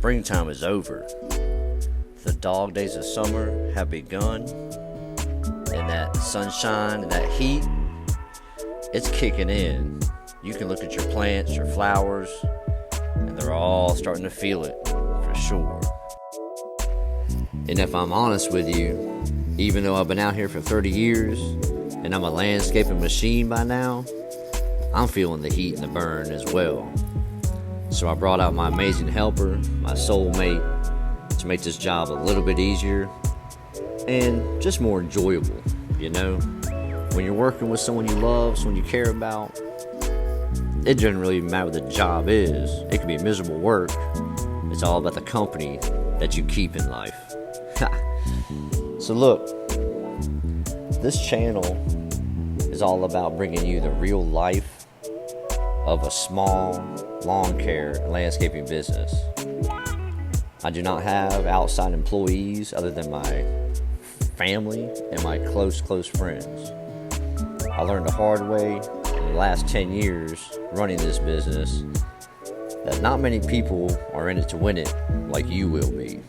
Springtime is over. The dog days of summer have begun, and that sunshine and that heat, it's kicking in. You can look at your plants, your flowers, and they're all starting to feel it, for sure. And if I'm honest with you, even though I've been out here for 30 years, and I'm a landscaping machine by now, I'm feeling the heat and the burn as well. So I brought out my amazing helper, my soulmate, to make this job a little bit easier and just more enjoyable, you know? When you're working with someone you love, someone you care about, it doesn't really matter what the job is. It can be miserable work. It's all about the company that you keep in life. So look, this channel is all about bringing you the real life of a small lawn care and landscaping business. I do not have outside employees other than my family and my close friends. I learned the hard way in the last 10 years running this business that not many people are in it to win it like you will be.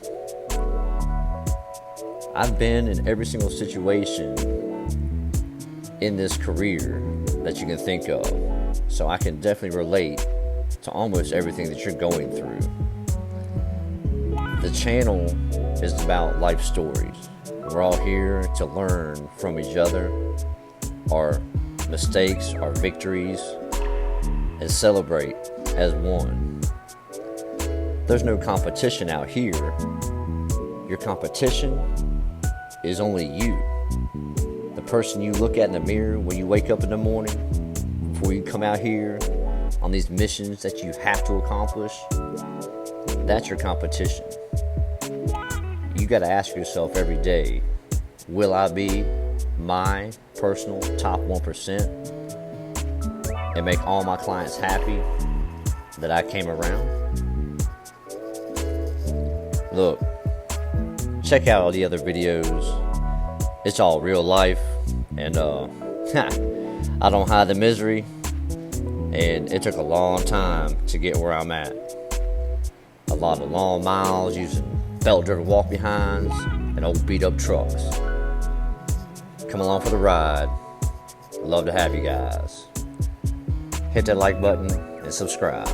I've been in every single situation in this career that you can think of, so I can definitely relate to almost everything that you're going through. The channel is about life stories. We're all here to learn from each other, our mistakes, our victories, and celebrate as one. There's no competition out here. Your competition is only you. The person you look at in the mirror when you wake up in the morning, before you come out here on these missions that you have to accomplish, that's your competition. You got to ask yourself every day, will I be my personal top 1% and make all my clients happy that I came around? Look, check out all the other videos. It's all real life, and I don't hide the misery, and it took a long time to get where I'm at. A lot of long miles using belt-driven walk-behinds and old beat-up trucks. Come along for the ride. Love to have you guys. Hit that like button and subscribe.